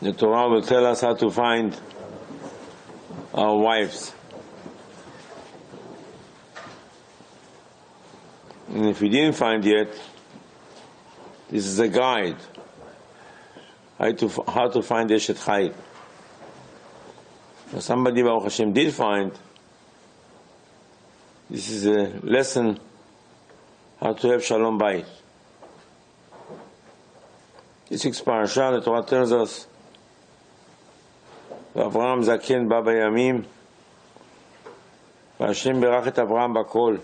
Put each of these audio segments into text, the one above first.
The Torah will tell us how to find our wives. And if we didn't find yet, this is a guide how to find Eshet Chayei. If somebody Baruch Hashem did find, this is a lesson how to have Shalom Bayit. This week's Parashat, the Torah tells us, Avraham Zaken Ba Bayamim, Hashem berach et Avraham bakol.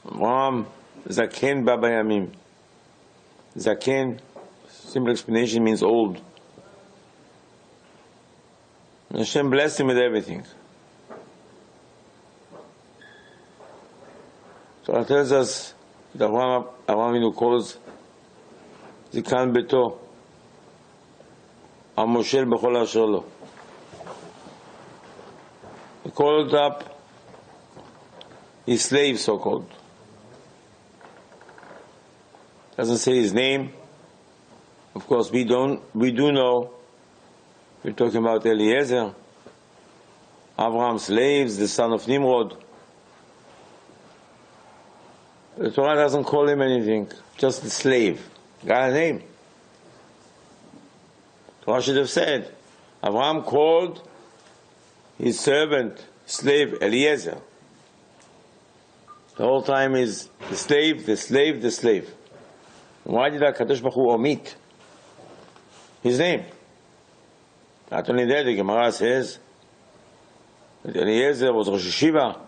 Avraham Zaken Ba Bayamim. Zaken, simple explanation, means old. And Hashem blessed him with everything. Torah tells us that Avraham Avinu calls Zikan Beto Amoshel B'chol Asher Lo. He called up his slave, so-called. Doesn't say his name. Of course, we do know. We're talking about Eliezer, Abraham's slaves, the son of Nimrod. The Torah doesn't call him anything, just the slave. Got a name. Torah should have said, Abraham called his servant, slave, Eliezer. The whole time is the slave, the slave, the slave. Why did HaKadosh Baruch Hu omit his name? Not only that, the Gemara says that Eliezer was Rosh Yeshiva,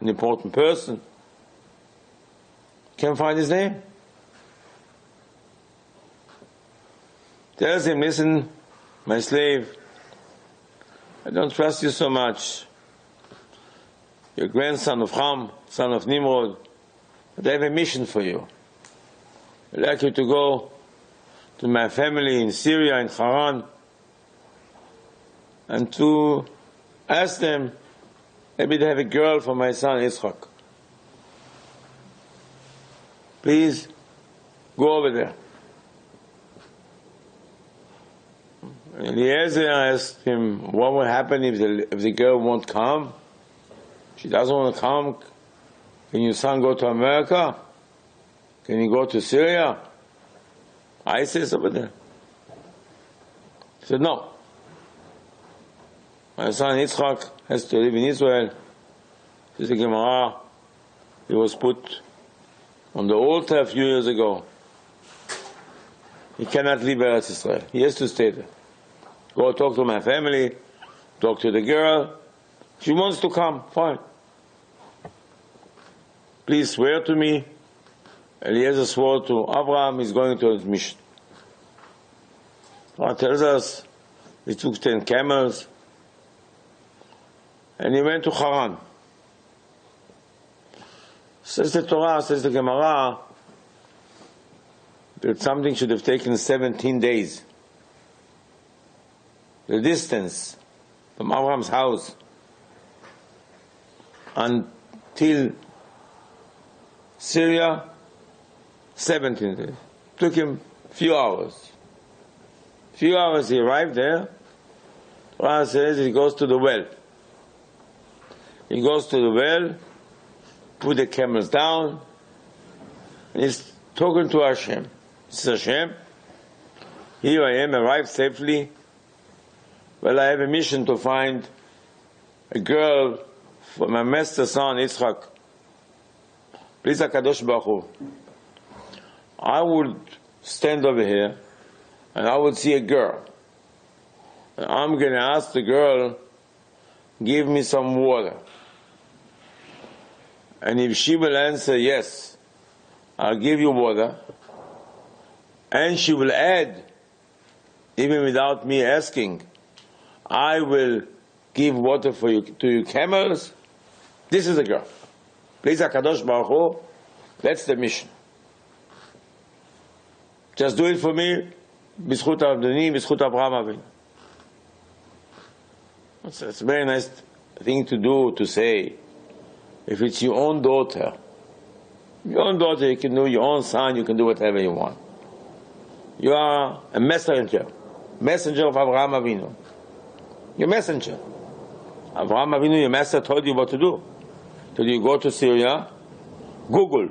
an important person. Can't find his name. Tells him, listen, my slave, I don't trust you so much. You're grandson of Ham, son of Nimrod, but I have a mission for you. I'd like you to go to my family in Syria, in Haran, and to ask them, maybe they have a girl for my son Yitzchak. Please, go over there. And Eliezer asked him, what will happen if the girl won't come? She doesn't want to come. Can your son go to America? Can he go to Syria? ISIS over there. He said, no. My son Yitzchak has to live in Israel. Says the Gemara, he was put on the altar a few years ago. He cannot leave Eretz Israel. He has to stay there. Go talk to my family, talk to the girl. She wants to come, fine. Please swear to me. Eliezer swore to Abraham, he's going to his mission. God tells us he took 10 camels and he went to Haran. Says the Torah, says the Gemara, that something should have taken 17 days. The distance from Abraham's house until Syria, 17 days. Took him a few hours. Few hours he arrived there. Torah says he goes to the well. He goes to the well, put the camels down, and he's talking to Hashem. He says, Hashem, here I am, arrived safely. Well, I have a mission to find a girl for my master's son, Yitzchak. Please, HaKadosh Baruch Hu, I would stand over here and I would see a girl. And I'm going to ask the girl, give me some water. And if she will answer yes, I'll give you water. And she will add, even without me asking, I will give water for you to your camels. This is a girl. Please, HaKadosh Baruch Hu, that's the mission. Just do it for me, b'zchut Adoni, b'zchut Avraham Avinu. It's a very nice thing to do, to say. If it's your own daughter, you can do your own son, you can do whatever you want. You are a messenger of Avraham Avinu. You're a messenger. Avraham Avinu, your master, told you what to do. Told you go to Syria, Google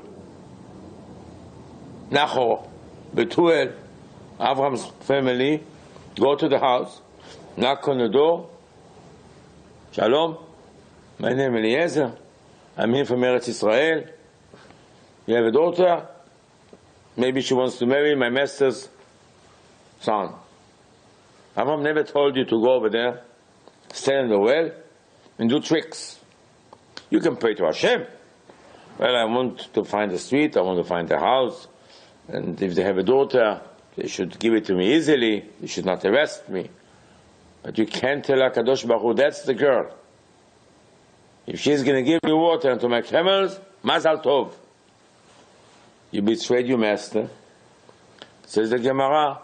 Nahor, Betuel, Avraham's family, go to the house, knock on the door. Shalom, my name is Eliezer. I'm here from Eretz Israel. You have a daughter. Maybe she wants to marry my master's son. Avraham never told you to go over there, stand in the well, and do tricks. You can pray to Hashem. Well, I want to find a street, I want to find a house, and if they have a daughter, they should give it to me easily, they should not arrest me. But you can't tell HaKadosh Baruch Hu, that's the girl. If she's going to give you water to my camels, Mazal Tov. You betrayed your master. Says the Gemara,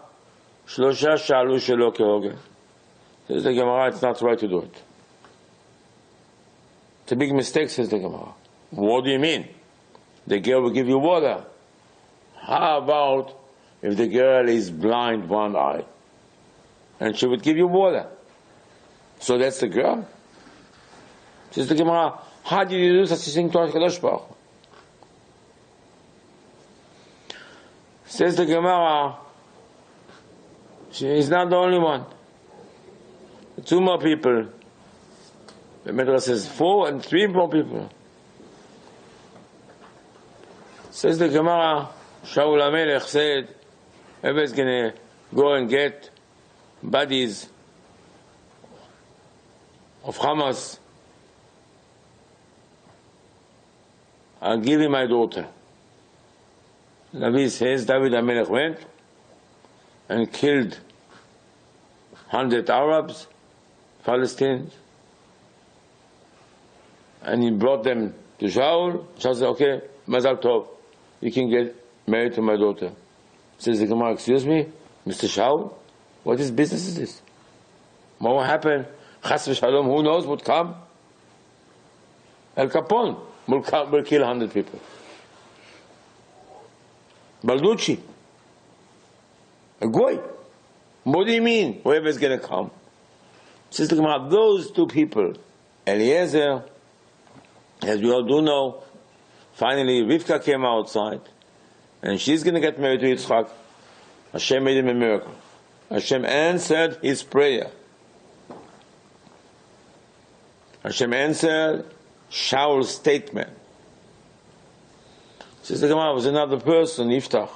Shlosha shalu shelo kehogen. Says the Gemara, it's not right to do it. It's a big mistake, says the Gemara. What do you mean? The girl will give you water. How about if the girl is blind one eye? And she would give you water. So that's the girl? Says the Gemara, how did you do such a thing to HaKadosh Baruch Hu? Says the Gemara, she is not the only one. Two more people. The Midrash says 4 and 3 more people. Says the Gemara, Shaul HaMelech said, everybody's going to go and get bodies of Hamas. I'll give him my daughter. Nabi says, David HaMelech went and killed 100 Arabs, Palestinians, and he brought them to Shaul. Shaul said, okay, Mazal Tov, you can get married to my daughter. Says the Gemara, excuse me, Mr. Shaul, what is business is this? What will happen? Chas v'shalom, who knows what come? El Capone will kill 100 people. Balducci, a goy. What do you mean? Whoever is going to come. Says the Gemara, those two people, Eliezer, as we all do know, finally Rivka came outside, and she's going to get married to Yitzchak. Hashem made him a miracle. Hashem answered his prayer. Hashem answered Shaul's statement. Says the Gemara, was another person, Yiftach.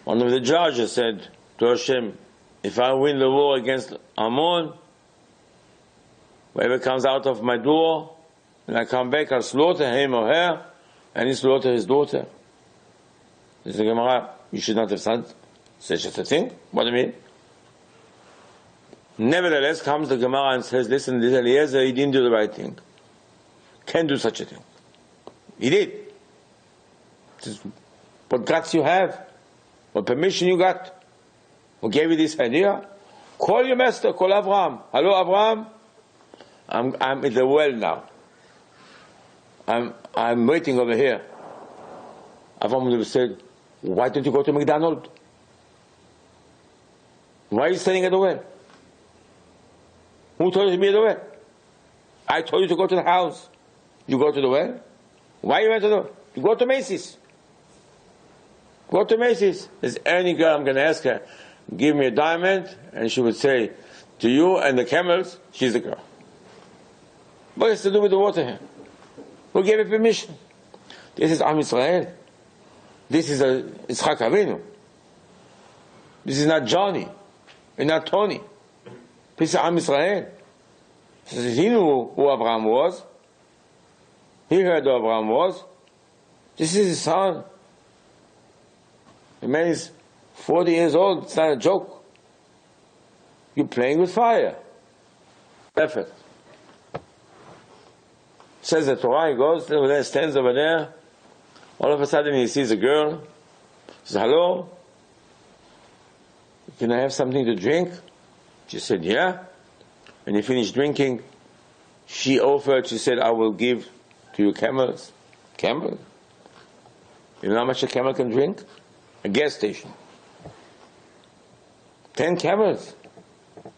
One of the judges said to Hashem, if I win the war against Ammon, whoever comes out of my door, and I come back, I'll slaughter him or her, and he slaughter his daughter. Says the Gemara, you should not have said such a thing. What do you mean? Nevertheless, comes the Gemara and says, listen, this Eliezer, he didn't do the right thing. Can't do such a thing. He did. Says, what guts you have? What permission you got? Who gave you this idea? Call your master, call Avraham. Hello, Avraham? I'm at the well now. I'm waiting over here. Avraham would have said, why don't you go to McDonald's? Why are you standing at the well? Who told you to be at the well? I told you to go to the house. You go to the well? Why you went to the well? You go to Macy's. Go to Macy's. There's any girl, I'm going to ask her, give me a diamond, and she would say, to you and the camels, she's the girl. What has to do with the water here? Who gave it permission? This is Am Yisrael. This is Yitzchak Avinu. This is not Johnny, and not Tony. This is Am Yisrael. He knew who Abraham was. He heard who Abraham was. This is his son. The man is 40 years old. It's not a joke. You're playing with fire. Effort. Says the Torah, he goes over there, stands over there. All of a sudden he sees a girl. He says, hello? Can I have something to drink? She said, yeah. When he finished drinking, she offered, she said, I will give to you camels. Camel? You know how much a camel can drink? a gas station. 10 camels.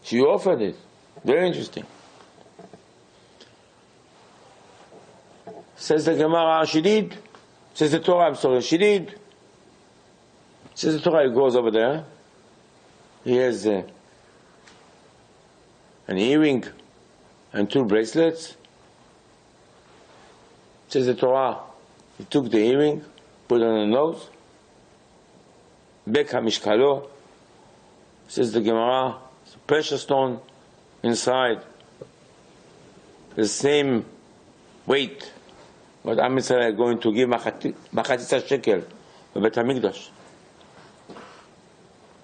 She offered it. Very interesting. Says the Gemara, she did. Says the Torah, I'm sorry, she did. Says the Torah, he goes over there. He has an earring and 2 bracelets. Says the Torah, he took the earring, put it on the nose. Bek hamishkalo. Says the Gemara, it's a precious stone inside. The same weight what Am Yisrael are going to give machatzit shekel to Bet HaMikdash.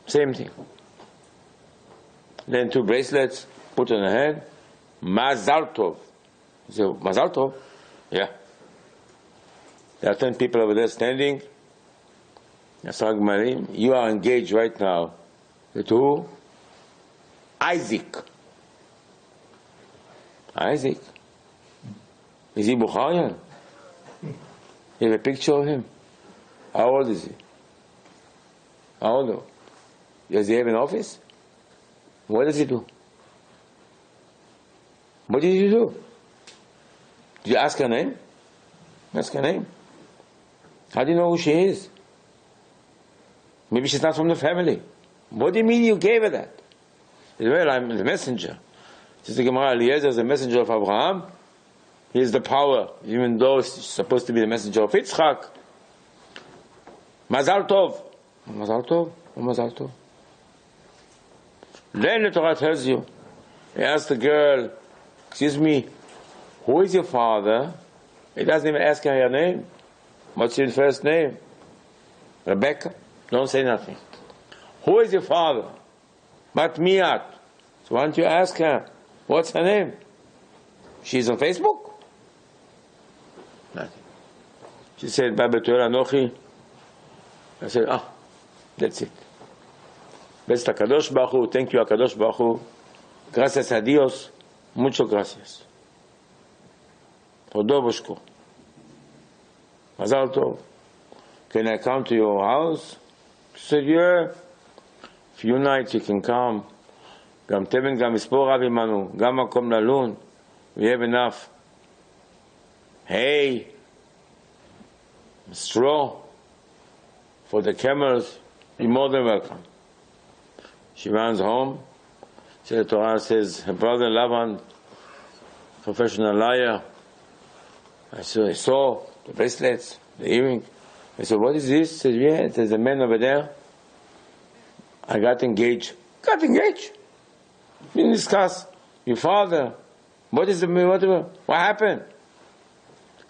Same thing. Then 2 bracelets, put on the head. Mazal tov. You say, Mazal tov? Yeah. There are 10 people over there standing. You are engaged right now with who? Isaac. Isaac. Is he Bukharian? You have a picture of him? How old is he? How old? Does he have an office? What does he do? What did you do? Did you ask her name? Ask her name. How do you know who she is? Maybe she's not from the family. What do you mean you gave her that? Well, I'm the messenger. Says the Gemara, Eliezer is the messenger of Abraham. He is the power, even though she's supposed to be the messenger of Yitzchak. Mazal tov. Mazal tov? Mazal tov. Then the Torah tells you, he asked the girl, excuse me, who is your father? He doesn't even ask her name. What's your first name? Rebecca. Don't say nothing. Who is your father? Mat miat. So why don't you ask her, what's her name? She's on Facebook? Nothing. She said, Baba Torah Nochi. I said, that's it. Best HaKadosh Baruch Hu, thank you HaKadosh Baruch Hu. Gracias a Dios, mucho gracias. Todo Boshko. Mazal Tov. Can I come to your house? She said, yeah. Few nights you can come. גם תבן גם מספור רב עמנו, גם מקום ללון. We have enough. Hay, straw for the camels. You're more than welcome. She runs home. The Torah says her brother Lavan, professional liar. I saw the bracelets, the earring. I said, what is this? He said, yeah, there's a man over there. I got engaged. Got engaged? We didn't discuss. Your father. What happened?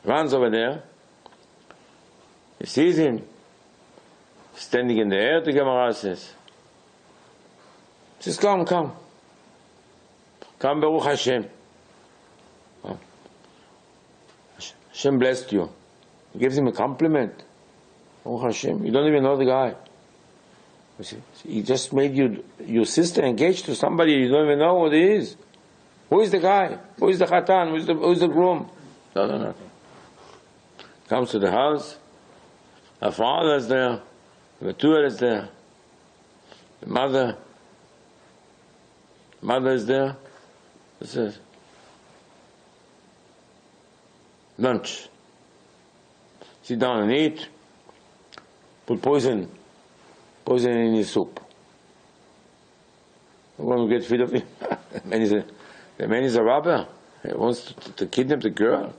Runs over there. He sees him standing in the air, the Gemara says. He says, come. Come, Baruch Hashem. Hashem blessed you. He gives him a compliment. Baruch Hashem. You don't even know the guy. He just made your sister engaged to somebody you don't even know what he is. Who is the guy? Who is the Khatan? Who is the groom? No. Comes to the house. Her father is there. The Betuel is there. The mother is there. It says, lunch. Sit down and eat. Put poison in his soup. I want to get rid of him. The man is a robber. He wants to kidnap the girl.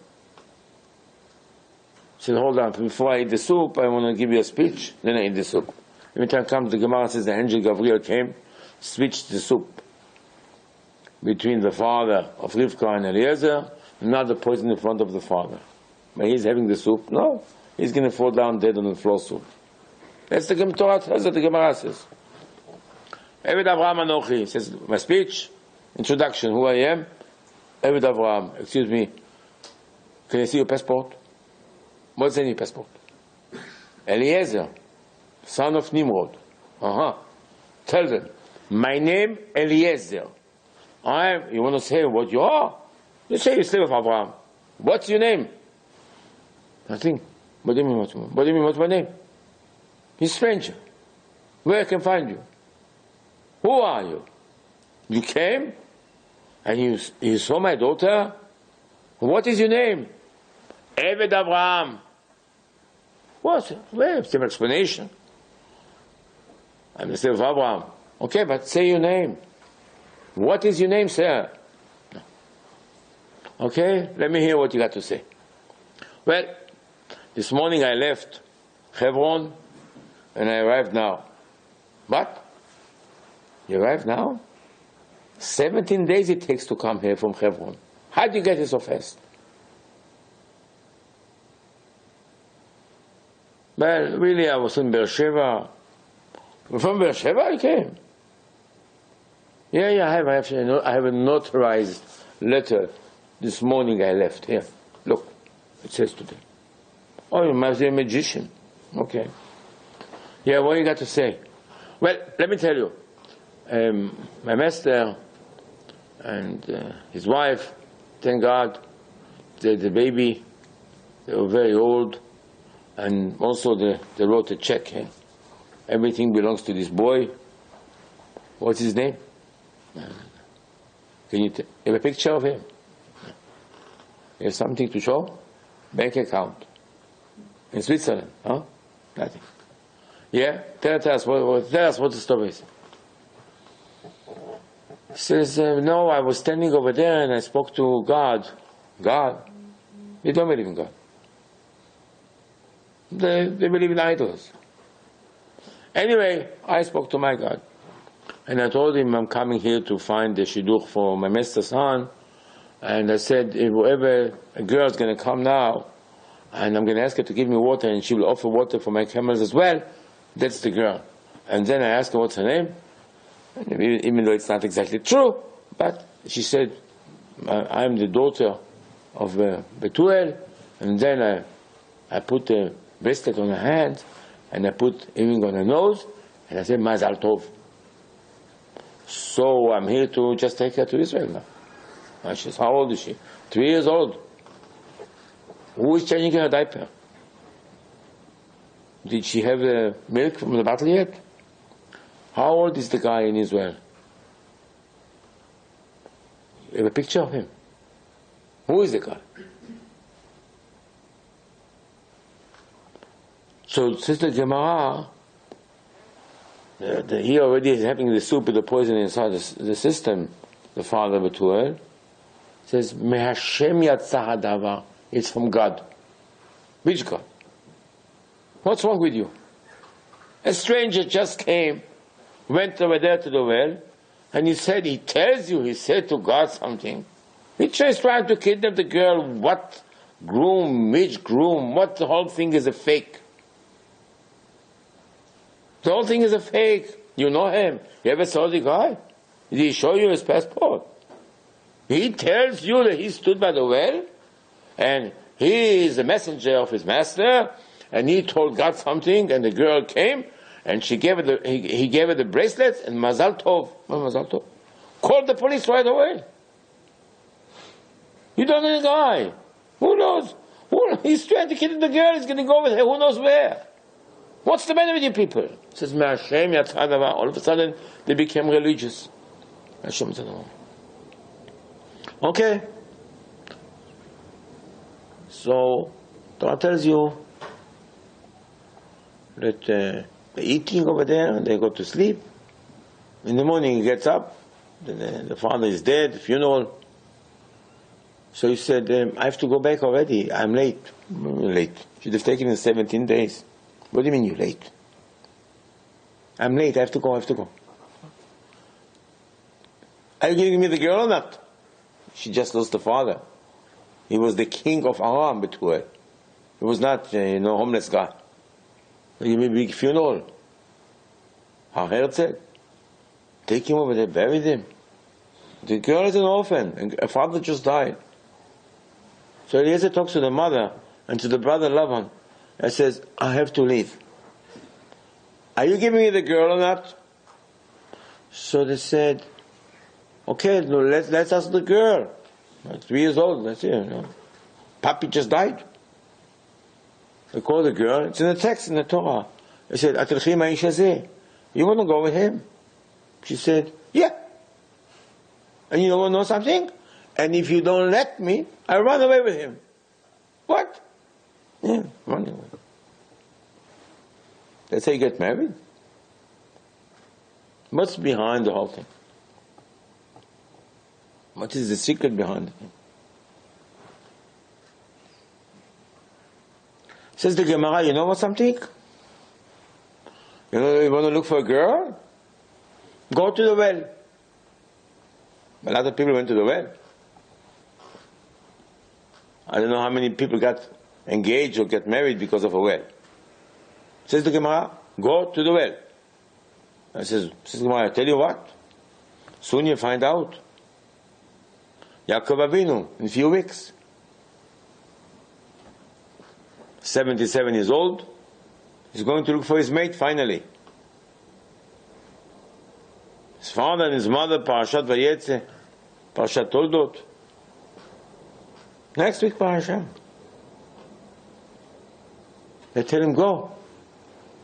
He said, hold on, before I eat the soup, I want to give you a speech. Then I eat the soup. Every time comes, the Gemara says the angel Gabriel came, switched the soup between the father of Rivka and Eliezer, and not the poison in front of the father. But he's having the soup. No, he's going to fall down dead on the floor soon. That's the Torah tells that the Gemara says. Eved Avraham Anochi says, my speech, introduction, who I am. Eved Avraham, excuse me, can I see your passport? What's in your passport? Eliezer, son of Nimrod. Tell them, my name Eliezer. You want to say what you are? You say you're slave of Abraham. What's your name? Nothing. What do you mean what's my name? He's a stranger. Where I can find you? Who are you? You came and you saw my daughter? What is your name? Eved Abraham. What? Well, some explanation. I'm the son of Abraham. Okay, but say your name. What is your name, sir? Okay, let me hear what you got to say. Well, this morning I left Hebron and I arrived now. What? You arrived now? 17 days it takes to come here from Hebron. How did you get here so fast? Well, really, I was in Beersheba. From Beersheba I came. Yeah, I have a notarized letter. This morning I left. Here, look, it says today. Oh, you must be a magician. Okay. Yeah, what you got to say? Well, let me tell you. My master and his wife, thank God, the baby, they were very old, and also they wrote a check here. Everything belongs to this boy. What's his name? Can you have a picture of him? You have something to show? Bank account. In Switzerland, huh? Nothing. Yeah? Tell us what the story is. He says, no, I was standing over there and I spoke to God. God? They don't believe in God. They believe in idols. Anyway, I spoke to my God. And I told him I'm coming here to find the shidduch for my master's son. And I said, if whoever a girl is going to come now, and I'm going to ask her to give me water, and she will offer water for my camels as well, that's the girl. And then I asked her what's her name, even though it's not exactly true, but she said, I'm the daughter of Betuel. And then I put a bracelet on her hand, and I put earring on her nose, and I said, Mazal Tov. So I'm here to just take her to Israel now. And she says, how old is she? 3 years old. Who is changing her diaper? Did she have the milk from the bottle yet? How old is the guy in Israel? You have a picture of him? Who is the guy? So Sister Gemara, he already is having the soup with the poison inside the system, the father of Betuel. Says, Mehashem yatzah hadavar. It's from God. Which God? What's wrong with you? A stranger just came, went over there to the well, and he said to God something. He just trying to kidnap the girl. What groom, which groom, what the whole thing is a fake. The whole thing is a fake. You know him. You ever saw the guy? Did he show you his passport? He tells you that he stood by the well, and he is the messenger of his master, and he told God something, and the girl came, and he gave her the bracelet, and Mazal Tov. Mazal Tov. Called the police right away. You don't know the guy. Who knows? He's trying to kill the girl. He's going to go with her. Who knows where? What's the matter with you people? It says, Me'ashem yatzadava. All of a sudden, they became religious. Hashem yatzadava. Okay. So, Torah tells you that they're eating over there and they go to sleep. In the morning he gets up, the father is dead, funeral. So he said, I have to go back already. I'm late. Late. Should have taken it 17 days. What do you mean you're late? I'm late. I have to go. Are you giving me the girl or not? She just lost the father. He was the king of Aram, Betuel. He was not, homeless guy. He gave me a big funeral. Her said, take him over there, bury him. The girl is an orphan, and her father just died. So Eliezer talks to the mother and to the brother Lavan and says, I have to leave. Are you giving me the girl or not? So they said, okay, no, let's ask the girl. 3 years old, that's it. Papi just died. They call the girl. It's in the text in the Torah. He said, "Atilchi ma'ish hazeh." You want to go with him? She said, "Yeah." And you want to know something? And if you don't let me, I'll run away with him. What? Yeah, running away. That's how you get married? What's behind the whole thing? What is the secret behind it? Says the Gemara, you know what something? You know, you want to look for a girl? Go to the well. A lot of people went to the well. I don't know how many people got engaged or get married because of a well. Says the Gemara, go to the well. Says the Gemara, I tell you what, soon you find out. Yaakov Avinu, in a few weeks, 77 years old, he's going to look for his mate finally. His father and his mother, Parashat Vayetze, Parashat Toldot. Next week, Parashat. They tell him, go.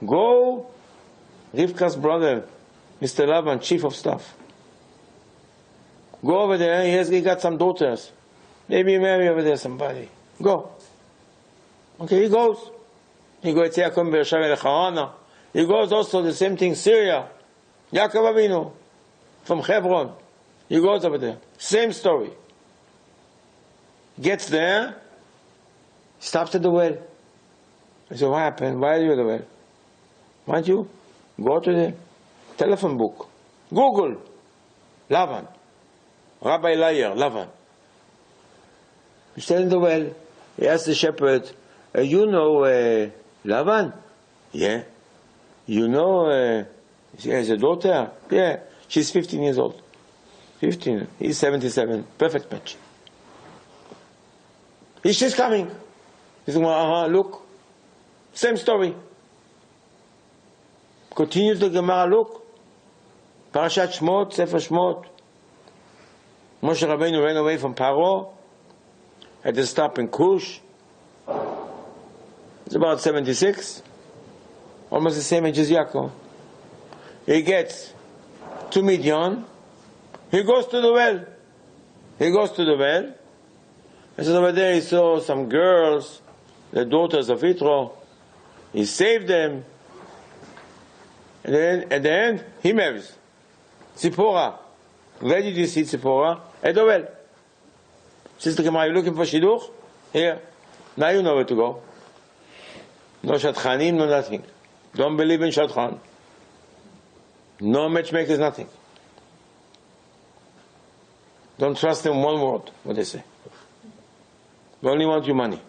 Go, Rivka's brother, Mr. Lavan, chief of staff. Go over there, he got some daughters. Maybe marry over there somebody. Go. Okay, he goes. He goes to Yaakov Beersheva Lecharana. He goes also the same thing, Syria. Yaakov Avinu, from Hebron. He goes over there. Same story. Gets there, stops at the well. I said, what happened? Why are you at the well? Why don't you go to the telephone book? Google. Lavan. Rabbi Liar, Lavan. He's standing at the well. He asked the shepherd, you know Lavan? Yeah. You know, he has a daughter? Yeah. She's 15 years old. 15. He's 77. Perfect match. She's coming. He's going, look. Same story. Continues the Gemara, look. Parashat Shmot, Sefer Shmot. Moshe Rabbeinu ran away from Paro. Had to stop in Cush. It's about 76. Almost the same age as Yaakov. He gets to Midian. He goes to the well. And so over there he saw some girls, the daughters of Yitro. He saved them. And then at the end, he marries. Tzipora. Where did you see Tzipora? At the well. Sister Gemara, you looking for Shidduch? Here. Now you know where to go. No Shadchanim, no nothing. Don't believe in Shadchan. No matchmakers, nothing. Don't trust them one word, what they say. They only want your money.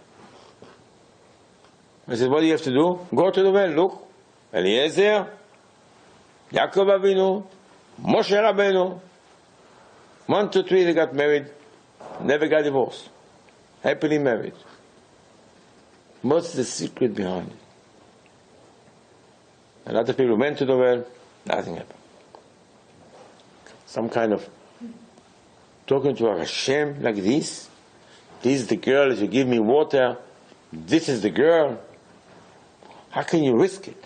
I said, what do you have to do? Go to the well, look. Eliezer, Yaakov Avinu, Moshe Rabbeinu. 1, 2, 3, they got married, never got divorced. Happily married. What's the secret behind it? A lot of people went to the well, nothing happened. Some kind of talking to Hashem like this. This is the girl, if you give me water, this is the girl. How can you risk it?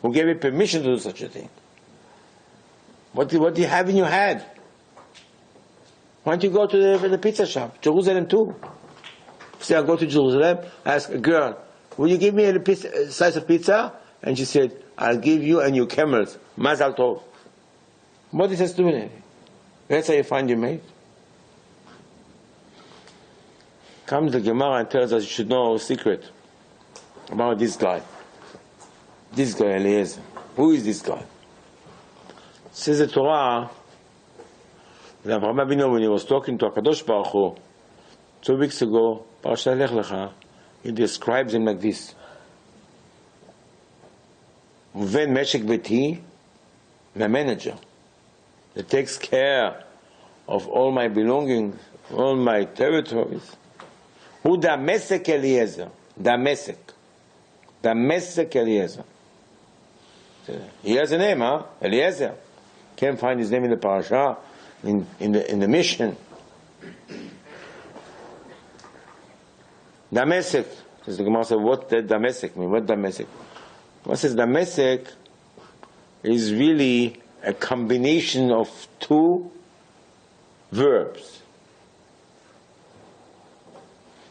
Who gave you permission to do such a thing? What do you have in your head? Why don't you go to the pizza shop, Jerusalem too? Say, I'll go to Jerusalem, ask a girl, will you give me a slice of pizza? And she said, I'll give you and your camels. Mazal tov. What does this do with it? That's how you find your mate. Comes the Gemara and tells us you should know a secret about this guy. This guy, Eliezer. Who is this guy? Says the Torah, that Avraham Avinu, when he was talking to HaKadosh Baruch Hu 2 weeks ago, Parashat Lech Lecha, he describes him like this. Uven Meshek Beti, the manager that takes care of all my belongings, all my territories. Who Damesek Eliezer? Damesek Eliezer. He has a name, Eliezer. Can't find his name in the parasha, in the mission. Damesek. Says the Gemara said, what did Damesek mean? What Damesek? What says Damesek is really a combination of two verbs.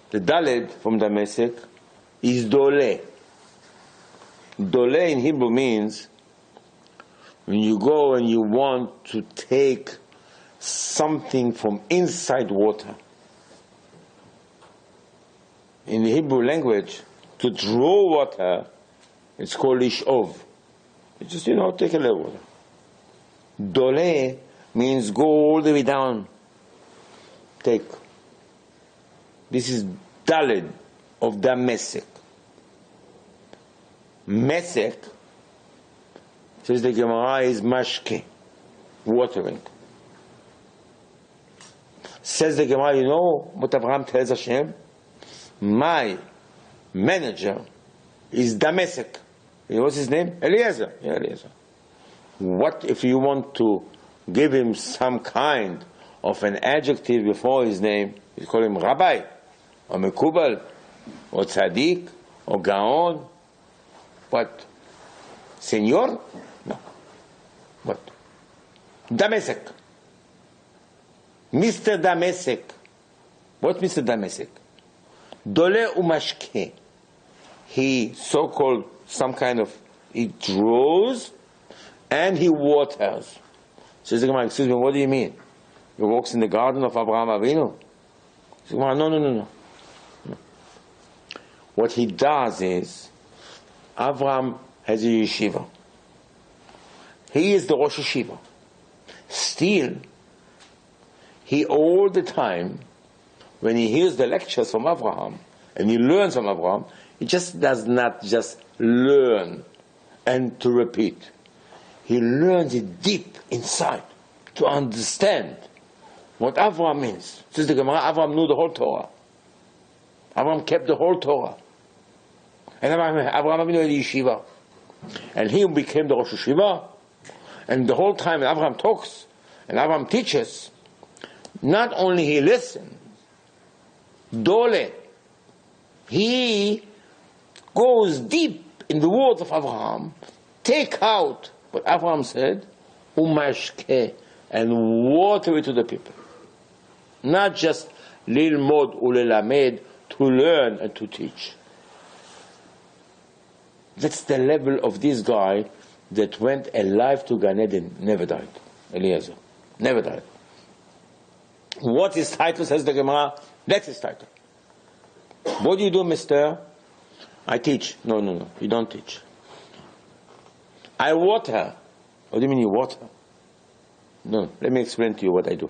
The Daled from Damesek is Dole. Dole in Hebrew means when you go and you want to take something from inside water. In the Hebrew language, to draw water, it's called Ishov. It's just, take a little water. Dole means go all the way down. Take. This is Daled of Damesek. Mesek, says the Gemara, is mashke, watering. Says the Gemara, what Abraham tells Hashem? My manager is Damesek. What's his name? Eliezer. Yeah, Eliezer. What if you want to give him some kind of an adjective before his name? You call him Rabbi, or Mekubal, or Tzaddik, or Gaon. What? Senor? No. What? Damesek. Mr. Damesek. What Mr. Damesek? Dole umashke. He so-called some kind of, he draws and he waters. Says the Gemara, excuse me, what do you mean? He walks in the garden of Abraham Avinu? Says the Gemara, no. What he does is, Abraham has a yeshiva. He is the Rosh Yeshiva. Still, he all the time, when he hears the lectures from Abraham, and he learns from Abraham, he just does not just learn and to repeat. He learns it deep inside to understand what Abraham means. Says the Gemara, Abraham knew the whole Torah. Abraham kept the whole Torah. And Abraham Avinu had a yeshiva. And he became the Rosh Yeshiva. And the whole time when Abraham talks and Abraham teaches, not only he listens, Dole, he goes deep in the words of Abraham, take out what Abraham said, umashke, and water it to the people. Not just lilmod ulelamed, to learn and to teach. That's the level of this guy that went alive to Gan Eden, never died. Eliezer. Never died. What his title, says the Gemara? That's his title. What do you do, mister? I teach. No, you don't teach. I water. What do you mean you water? No, let me explain to you what I do.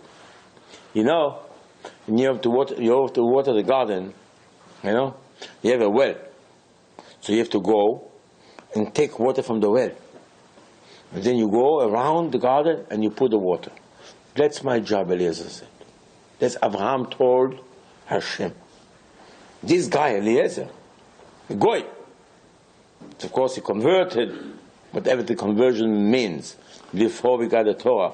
You have to water the garden, you have a well. So you have to go and take water from the well. And then you go around the garden and you put the water. That's my job, Eliezer said. That's Abraham told Hashem. This guy, Eliezer, a goy, of course he converted, whatever the conversion means, before we got the Torah.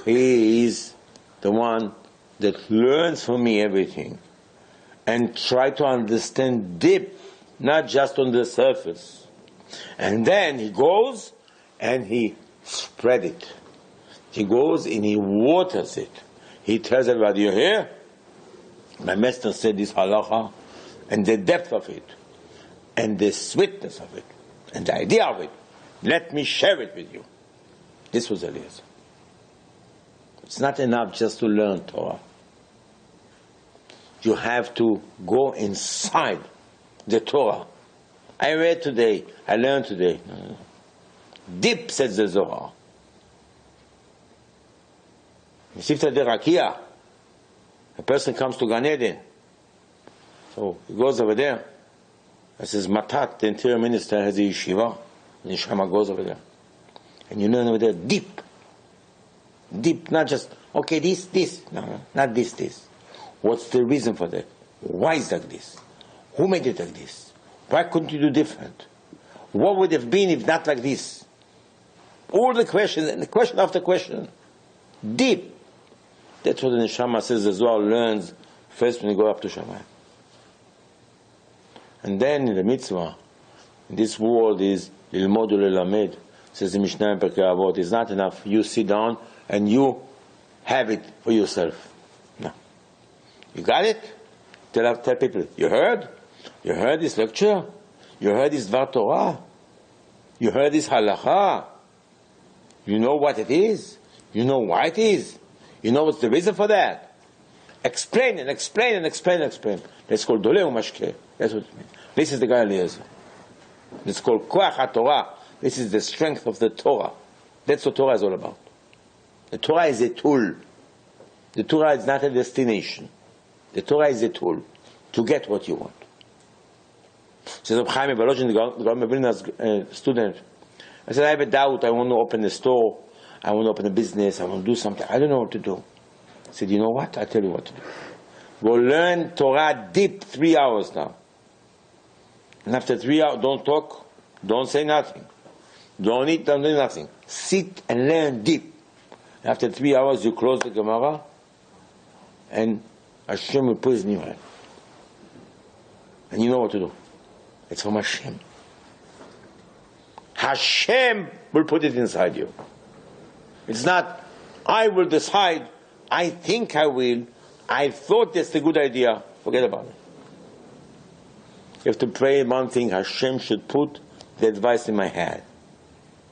He is the one that learns from me everything and try to understand deep, not just on the surface. And then he goes and he spread it. He goes and he waters it. He tells everybody, you hear? My master said this halacha, and the depth of it, and the sweetness of it, and the idea of it. Let me share it with you. This was Eliezer. It's not enough just to learn Torah. You have to go inside the Torah. I read today, I learned today. Deep, says the Zohar. Sifta de Rakia. A person comes to Gan Eden. So he goes over there. It says Matat, the interior minister, has a yeshiva. And Neshama goes over there. And you learn over there deep. Deep, not just, okay, this. No, not this. What's the reason for that? Why is like this? Who made it like this? Why couldn't you do different? What would have been if not like this? All the questions, and the question after question. Deep. That's what the Neshama says as well, learns first when you go up to Shamayim. And then in the mitzvah, This world is lilmod ulelamed, says the Mishnah in Pirkei Avot. It's not enough. You sit down and you have it for yourself. No. You got it? Tell people, you heard? You heard this lecture? You heard this Dvar Torah? You heard this halacha? You know what it is? You know why it is? You know what's the reason for that? Explain and explain and explain and explain. That's called Doleh Umashkeh. That's what it means. This is the guy Eliezer. It's called Koach HaTorah. This is the strength of the Torah. That's what Torah is all about. The Torah is a tool. The Torah is not a destination. The Torah is a tool to get what you want. Says Reb Chaim Volozhin, the Gaon Vilna student. I said, I have a doubt. I want to open a store. I want to open a business. I want to do something. I don't know what to do. I said, you know what? I'll tell you what to do. Go learn Torah deep 3 hours now. And after 3 hours, don't talk. Don't say nothing. Don't eat, don't do nothing. Sit and learn deep. After 3 hours, you close the Gemara, and Hashem will put his new hand. And you know what to do. It's from Hashem. Hashem will put it inside you. It's not, I will decide, I think I will, I thought that's a good idea. Forget about it. You have to pray one thing, Hashem should put the advice in my head.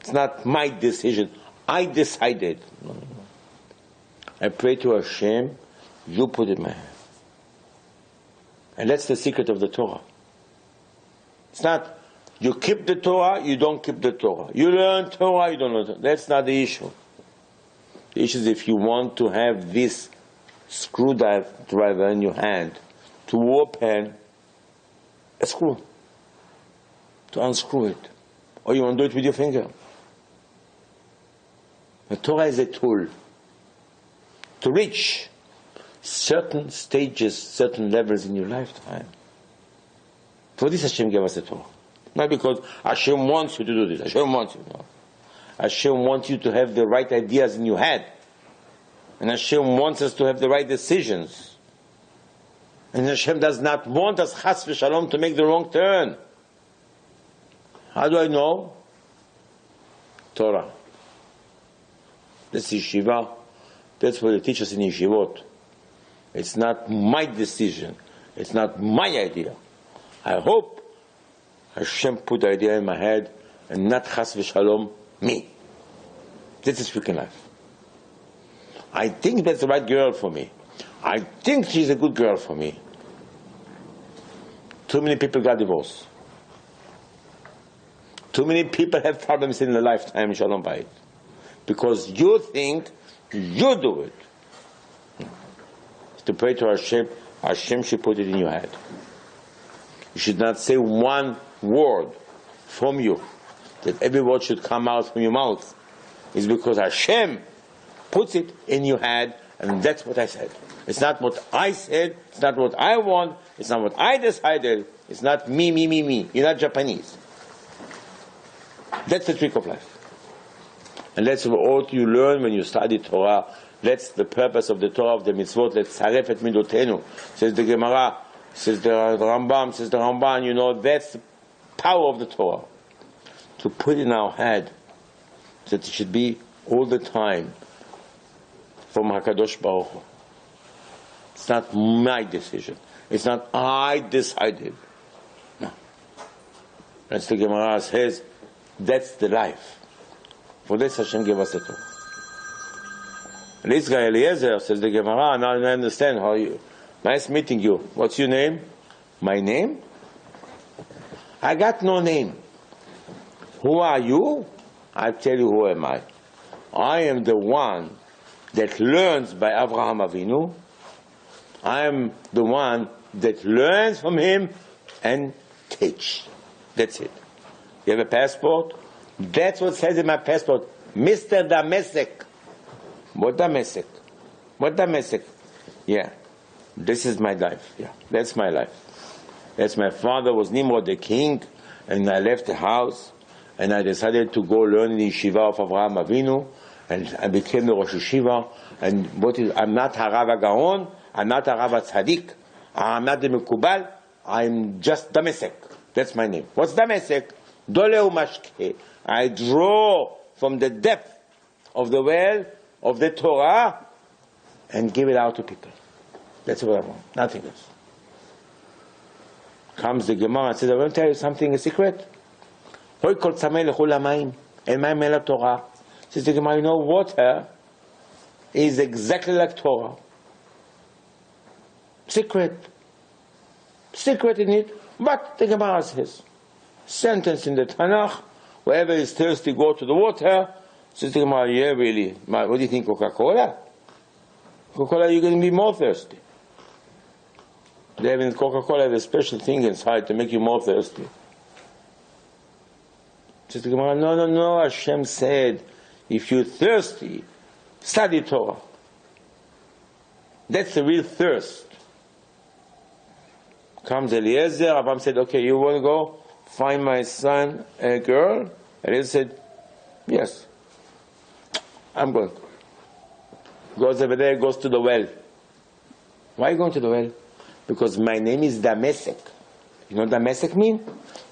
It's not my decision. I decided. No. I pray to Hashem, you put it in my head. And that's the secret of the Torah. It's not, you keep the Torah, you don't keep the Torah. You learn Torah, you don't learn Torah. That's not the issue. The issue is if you want to have this screwdriver in your hand to open a screw, to unscrew it. Or you want to do it with your finger. The Torah is a tool to reach certain stages, certain levels in your lifetime. For this Hashem gave us the Torah. Not because Hashem wants you to do this. Hashem wants you. No. Hashem wants you to have the right ideas in your head. And Hashem wants us to have the right decisions. And Hashem does not want us, chas v'shalom, to make the wrong turn. How do I know? Torah. That's yeshiva. That's what they teach us in yeshivot. It's not my decision. It's not my idea. I hope Hashem put the idea in my head and not chas v'shalom, me. This is freaking life. I think that's the right girl for me. I think she's a good girl for me. Too many people got divorced. Too many people have problems in their lifetime, shalom bayit. Because you think you do it. To pray to Hashem, Hashem should put it in your head. You should not say one word from you, that every word should come out from your mouth. It's because Hashem puts it in your head, and that's what I said. It's not what I said, it's not what I want, it's not what I decided, it's not me. You're not Japanese. That's the trick of life. And that's what you learn when you study Torah. That's the purpose of the Torah, of the mitzvot. Let's tzaref et midotenu. Says the Gemara, says the Rambam, says the Ramban, you know, that's the power of the Torah. To put in our head that it should be all the time from HaKadosh Baruch Hu. It's not my decision. It's not I decided. No. As the Gemara says, that's the life. For this Hashem gave us the Torah. And this guy Eliezer, says the Gemara, now I understand how you, nice meeting you. What's your name? My name? I got no name. Who are you? I'll tell you who am I. I am the one that learns by Avraham Avinu. I am the one that learns from him and teach. That's it. You have a passport? That's what says in my passport. Mr. Damesek. What Damesek? What Damesek? Yeah. This is my life. Yeah. That's my life. That's my father was Nimrod the king, and I left the house, and I decided to go learn in the yeshiva of Avraham Avinu, and I became the Rosh Yeshiva. And I'm not Harav HaGaon, I'm not Harav HaTzadik, I'm not the Mekubal, I'm just Damesek. That's my name. What's Damesek? Doleu mashke. I draw from the depth of the well of the Torah and give it out to people. That's what I want, nothing else. Comes the Gemara and says, I want to tell you something, a secret. Hoi kol tzamei lechu lamayim, el mayim el Torah. Says the Gemara, you know, water is exactly like Torah. Secret in it. But the Gemara says, sentence in the Tanakh, whoever is thirsty, go to the water. Says the Gemara, yeah, really. What do you think, Coca-Cola? Coca-Cola, you're going to be more thirsty. They have in Coca-Cola have a special thing inside to make you more thirsty. Says the Gemara, no, Hashem said, if you're thirsty, study Torah. That's the real thirst. Comes Eliezer, Abraham said, okay, you want to go find my son a girl? Eliezer said, yes, I'm going. Goes over there, goes to the well. Why are you going to the well? Because my name is Damesek. You know what Damesek mean?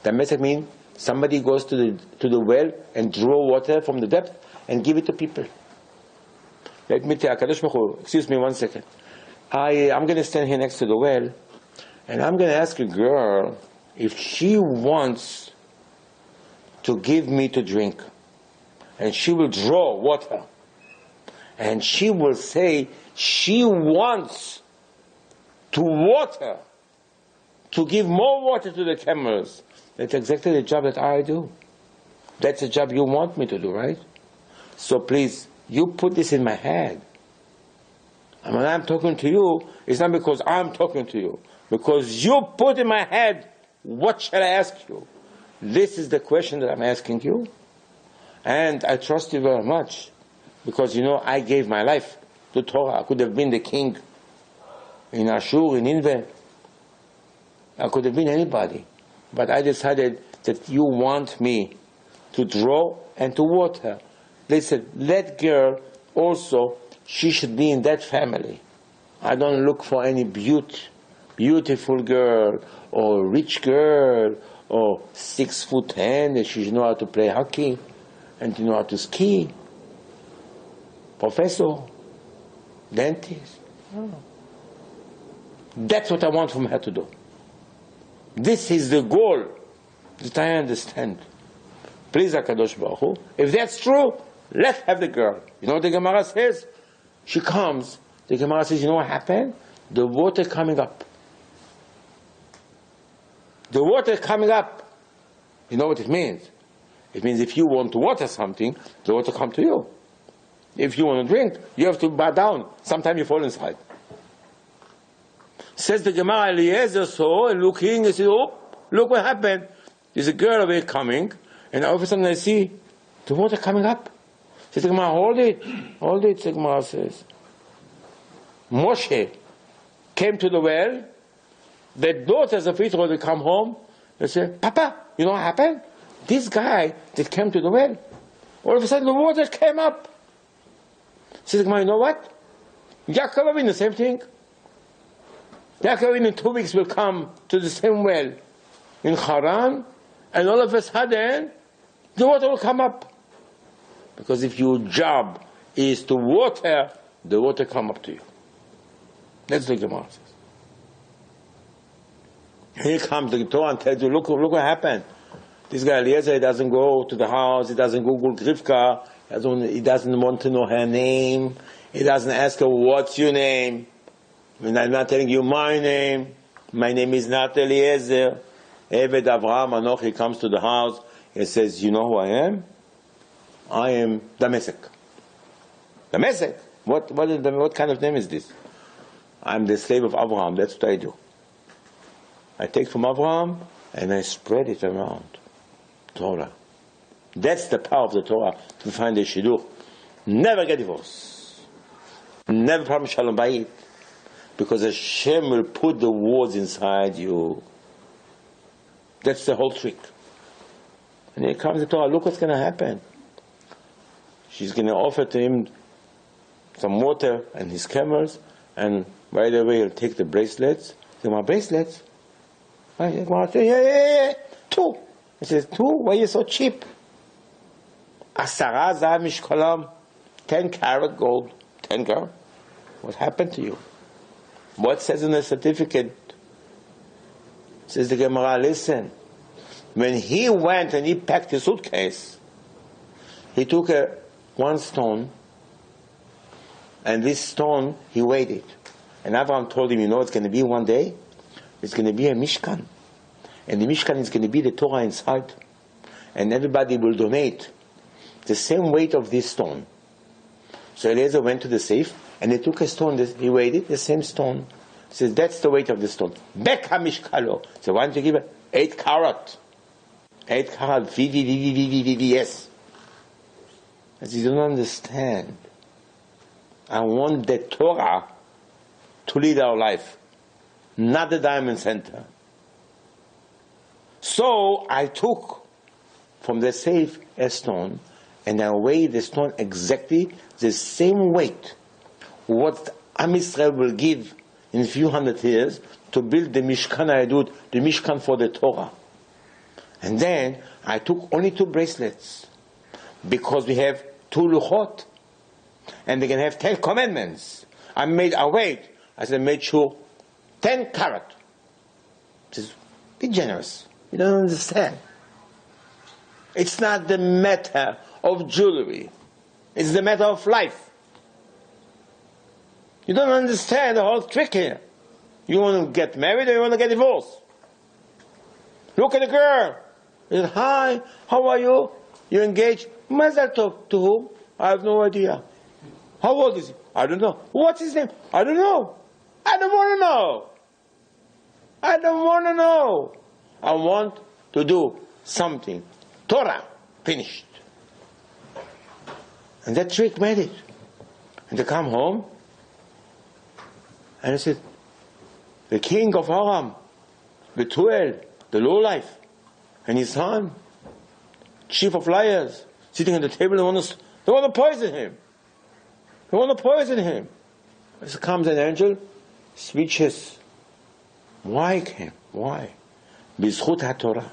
Damesek mean somebody goes to the well and draw water from the depth and give it to people. Let me tell you, excuse me 1 second. I'm going to stand here next to the well, and I'm going to ask a girl if she wants to give me to drink. And she will draw water. And she will say she wants to water, to give more water to the camels. That's exactly the job that I do. That's the job you want me to do, right? So please, you put this in my head. And when I'm talking to you, it's not because I'm talking to you. Because you put in my head, what shall I ask you? This is the question that I'm asking you. And I trust you very much. Because, you know, I gave my life to Torah. I could have been the king in Ashur, in Nineveh. I could have been anybody. But I decided that you want me to draw and to water. They said, that girl also, she should be in that family. I don't look for any beautiful girl, or rich girl, or 6'10", that she know how to play hockey, and to know how to ski. Professor, dentist. Oh. That's what I want from her to do. This is the goal that I understand. Please, HaKadosh Baruch Hu, if that's true, let's have the girl. You know what the Gemara says? She comes, the Gemara says, you know what happened? The water coming up. The water coming up. You know what it means? It means if you want to water something, the water come to you. If you want to drink, you have to bow down. Sometimes you fall inside. Says the Gemara, Eliezer saw and looking, he said, oh, look what happened. There's a girl over here coming, and all of a sudden I see the water coming up. Says the Gemara, hold it, the Gemara says. Moshe came to the well, the daughters of Israel will come home, they say, Papa, you know what happened? This guy that came to the well, all of a sudden the water came up. Says the Gemara, you know what? Yaakov Avinu, the same thing. Yaakov Avinu in 2 weeks will come to the same well in Haran, and all of a sudden, the water will come up. Because if your job is to water, the water come up to you. That's the Gemara says. Here comes the Torah and tells you, look what happened. This guy Eliezer, he doesn't go to the house, he doesn't Google Grivka, he doesn't want to know her name, he doesn't ask her, what's your name? I mean, I'm not telling you my name. My name is not Eliezer. Eved Avraham Anoch, he comes to the house, he says, you know who I am? I am Damesek. Damesek? What kind of name is this? I'm the slave of Avraham, that's what I do. I take from Avraham and I spread it around. Torah. That's the power of the Torah, to find the shidduch. Never get divorced. Never promise shalom bayit. Because Hashem will put the words inside you. That's the whole trick. And here comes the Torah. Look what's going to happen. She's going to offer to him some water and his camels, and right away he'll take the bracelets. Say, my bracelets? Yeah. 2. He says, 2? Why are you so cheap? 10 zahav mishkalam, 10 karat gold. 10 karat? What happened to you? What says in the certificate? Says the Gemara, listen. When he went and he packed his suitcase, he took one stone, and this stone, he weighed it. And Abraham told him, you know, it's going to be one day? It's going to be a Mishkan. And the Mishkan is going to be the Torah inside. And everybody will donate the same weight of this stone. So Eliezer went to the safe, and he took a stone, he weighed it, the same stone. He says, that's the weight of the stone. Bek ha-mishkalo. So why don't you give it 8 karat? 8 karat, VVVVVVVS. As you don't understand. I want the Torah to lead our life, not the diamond center. So I took from the safe a stone, and I weighed the stone exactly the same weight what Am Yisrael will give in a few hundred years to build the Mishkan Hayadut, the Mishkan for the Torah. And then I took only 2 bracelets, because we have 2 luchot, and they can have 10 commandments. I made sure 10 karat. Just be generous. You don't understand. It's not the matter of jewelry. It's the matter of life. You don't understand the whole trick here. You want to get married or you want to get divorced? Look at the girl. He said, hi, how are you? You're engaged? Mazel tov. To whom? I have no idea. How old is he? I don't know. What's his name? I don't know. I don't want to know. I don't want to know. I want to do something. Torah. Finished. And that trick made it. And they come home, and I said, the king of Aram, Betuel, the lowlife, and his son, chief of liars, sitting at the table, they want to poison him. They want to poison him. So comes an angel, speeches. Why came? Why? Bizchut HaTorah.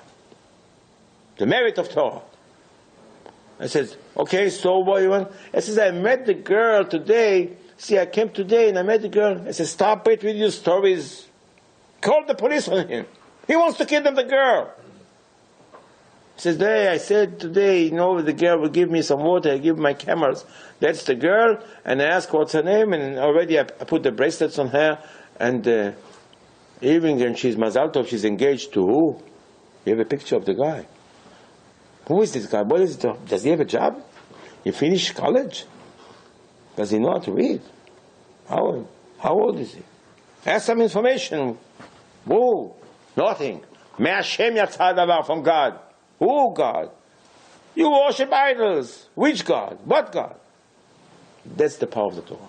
The merit of Torah. I said, okay, so what do you want? I says, I met the girl today. See, I came today and I met the girl. I said, stop it with your stories. Call the police on him. He wants to kidnap the girl. He says, I said today, the girl will give me some water. I give my cameras. That's the girl. And I asked what's her name. And already I put the bracelets on her. And even when she's Mazal Tov, she's engaged to who? You have a picture of the guy. Who is this guy? What is it? Does he have a job? He finished college? Does he know how to read? How old is he? Ask some information. Whoa, nothing. Me Hashem yatzah davar, from God. Who God? You worship idols. Which God? What God? That's the power of the Torah.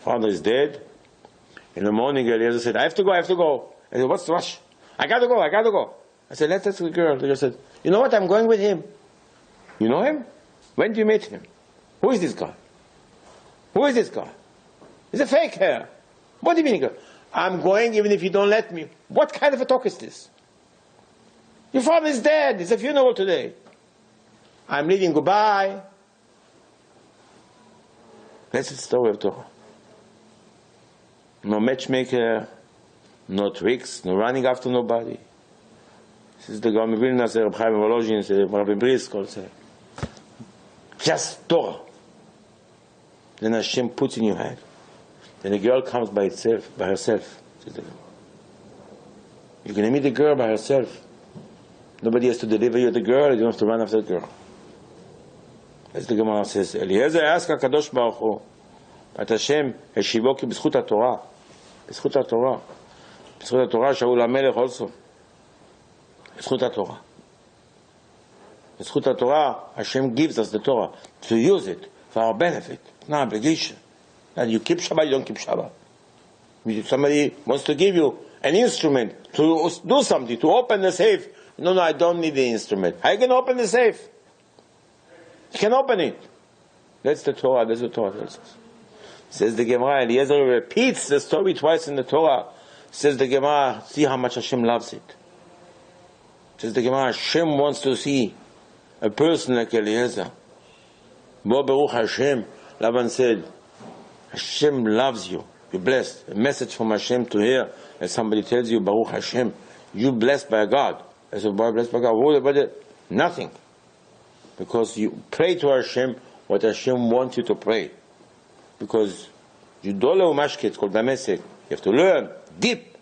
Father is dead. In the morning, Eliezer said, I have to go. I said, what's the rush? I got to go. I said, let's ask the girl. The girl said, you know what? I'm going with him. You know him? When do you meet him? Who is this guy? He's a fake hair. What do you mean? I'm going even if you don't let me. What kind of a talk is this? Your father is dead. It's a funeral today. I'm leaving. Goodbye. That's the story of Torah. No matchmaker, no tricks, no running after nobody. This is the Gaon Vilna, Rabbi Chaim Volozhin, Rabbi Brisker said. Just Torah. Then Hashem puts in your head. Then the girl comes by herself. You're going to meet the girl by herself. Nobody has to deliver you the girl. You don't have to run after the girl. As the Gemara says, Eliezer asked HaKadosh Baruch Hu, but Hashem heshivo ki b'zchut HaTorah. B'zchut HaTorah. B'zchut HaTorah Shaul HaMelech also. B'zchut HaTorah. B'zchut HaTorah, Hashem gives us the Torah to use it for our benefit, not obligation. And you keep Shabbat, you don't keep Shabbat. If somebody wants to give you an instrument to do something, to open the safe, no, I don't need the instrument. How you can open the safe? You can open it. That's the Torah tells us. Says the Gemara, Eliezer repeats the story twice in the Torah. Says the Gemara, see how much Hashem loves it. Says the Gemara, Hashem wants to see a person like Eliezer. Bo Baruch Hashem. Laban said, Hashem loves you. You're blessed. A message from Hashem to hear that somebody tells you, Baruch Hashem, you're blessed by God. I said, boy, blessed by God. What about it? Nothing. Because you pray to Hashem what Hashem wants you to pray. Because you don't learn mashke, it's called Damesek. You have to learn deep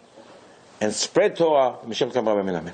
and spread Torah. Amen.